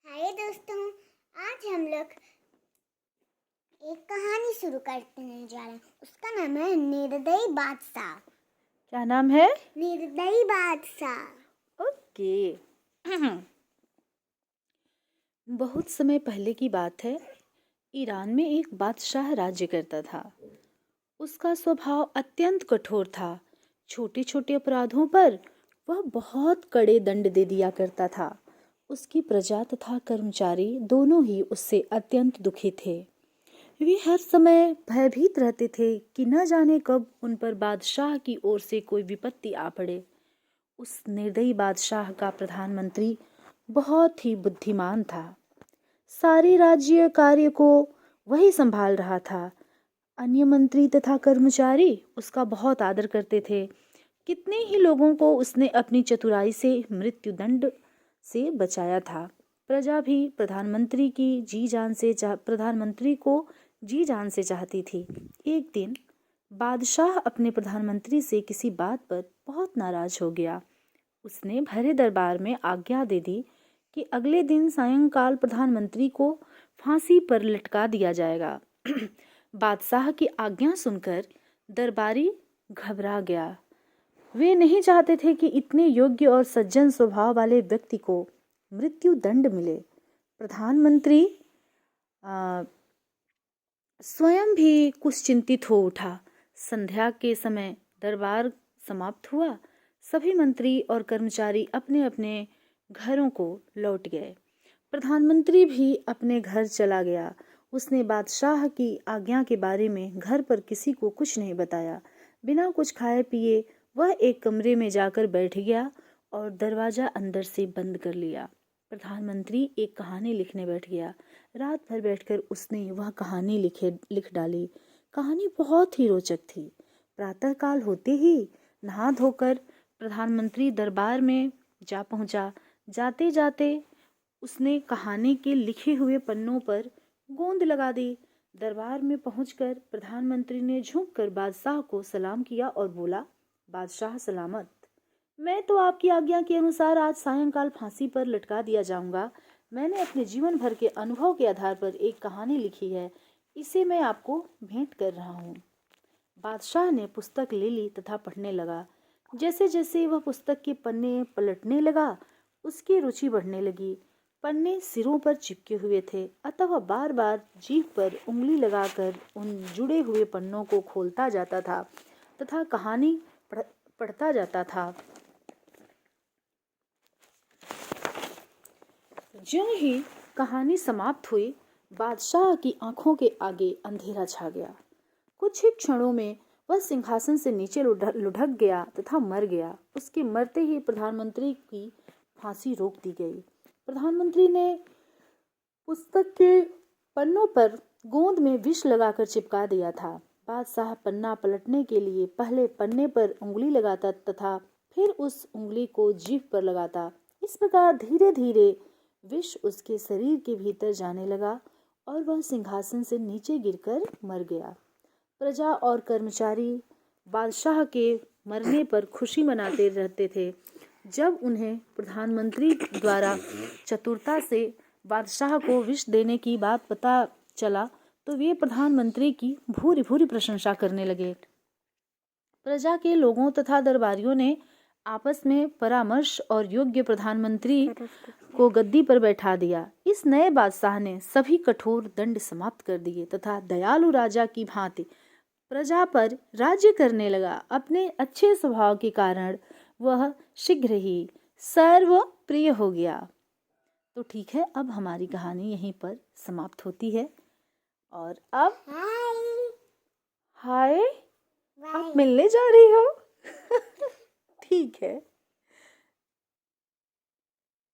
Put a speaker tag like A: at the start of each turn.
A: हाय दोस्तों, आज हम लोग एक कहानी शुरू करने जा रहे हैं। उसका नाम है निर्दयी बादशाह।
B: क्या नाम है?
A: निर्दयी बादशाह।
B: ओके। बहुत समय पहले की बात है। ईरान में एक बादशाह राज्य करता था। उसका स्वभाव अत्यंत कठोर था। छोटे छोटे अपराधों पर वह बहुत कड़े दंड दे दिया करता था। उसकी प्रजा तथा कर्मचारी दोनों ही उससे अत्यंत दुखी थे। वे हर समय भयभीत रहते थे कि न जाने कब उन पर बादशाह की ओर से कोई विपत्ति आ पड़े। उस निर्दयी बादशाह का प्रधानमंत्री बहुत ही बुद्धिमान था। सारे राज्य कार्य को वही संभाल रहा था। अन्य मंत्री तथा कर्मचारी उसका बहुत आदर करते थे। कितने ही लोगों को उसने अपनी चतुराई से मृत्युदंड से बचाया था। प्रजा भी प्रधानमंत्री को जी जान से चाहती थी। एक दिन बादशाह अपने प्रधानमंत्री से किसी बात पर बहुत नाराज हो गया। उसने भरे दरबार में आज्ञा दे दी कि अगले दिन सायंकाल प्रधानमंत्री को फांसी पर लटका दिया जाएगा। बादशाह की आज्ञा सुनकर दरबारी घबरा गया। वे नहीं चाहते थे कि इतने योग्य और सज्जन स्वभाव वाले व्यक्ति को मृत्यु दंड मिले। प्रधानमंत्री स्वयं भी कुछ चिंतित हो उठा। संध्या के समय दरबार समाप्त हुआ। सभी मंत्री और कर्मचारी अपने अपने घरों को लौट गए। प्रधानमंत्री भी अपने घर चला गया। उसने बादशाह की आज्ञा के बारे में घर पर किसी को कुछ नहीं बताया। बिना कुछ खाए पिए वह एक कमरे में जाकर बैठ गया और दरवाजा अंदर से बंद कर लिया। प्रधानमंत्री एक कहानी लिखने बैठ गया। रात भर बैठकर उसने वह कहानी लिख डाली। कहानी बहुत ही रोचक थी। प्रातःकाल होते ही नहा धोकर प्रधानमंत्री दरबार में जा पहुंचा। जाते जाते उसने कहानी के लिखे हुए पन्नों पर गोंद लगा दी। दरबार में पहुंचकर प्रधानमंत्री ने झुककर बादशाह को सलाम किया और बोला, बादशाह सलामत। मैं तो आपकी आज्ञा के अनुसार आज सायंकाल फांसी पर लटका दिया जाऊंगा। मैंने अपने जीवन भर के अनुभव के आधार पर एक कहानी लिखी है। इसे मैं आपको भेंट कर रहा हूँ। बादशाह ने पुस्तक ले ली तथा पढ़ने लगा। जैसे जैसे वह पुस्तक के पन्ने पलटने लगा, उसकी रुचि बढ़ने लगी। पन्ने सिरों पर चिपके हुए थे, अतः वह बार बार जीभ पर उंगली लगाकर उन जुड़े हुए पन्नों को खोलता जाता था तथा कहानी पढ़ता जाता था। ज्यों ही कहानी समाप्त हुई, बादशाह की आंखों के आगे अंधेरा छा गया। कुछ ही क्षणों में वह सिंहासन से नीचे लुढ़क गया तथा मर गया। उसके मरते ही प्रधानमंत्री की फांसी रोक दी गई। प्रधानमंत्री ने पुस्तक के पन्नों पर गोंद में विष लगाकर चिपका दिया था। बादशाह पन्ना पलटने के लिए पहले पन्ने पर उंगली लगाता तथा फिर उस उंगली को जीभ पर लगाता। इस प्रकार धीरे धीरे विष उसके शरीर के भीतर जाने लगा और वह सिंहासन से नीचे गिरकर मर गया। प्रजा और कर्मचारी बादशाह के मरने पर खुशी मनाते रहते थे। जब उन्हें प्रधानमंत्री द्वारा चतुरता से बादशाह को विष देने की बात पता चला तो वे प्रधानमंत्री की भूरी भूरी प्रशंसा करने लगे। प्रजा के लोगों तथा दरबारियों ने आपस में परामर्श और योग्य प्रधानमंत्री को गद्दी पर बैठा दिया। इस नए बादशाह ने सभी कठोर दंड समाप्त कर दिए तथा दयालु राजा की भांति प्रजा पर राज्य करने लगा। अपने अच्छे स्वभाव के कारण वह शीघ्र ही सर्वप्रिय हो गया। तो ठीक है, अब हमारी कहानी यहीं पर समाप्त होती है। और अब हाय, आप मिलने जा रही हो? ठीक है।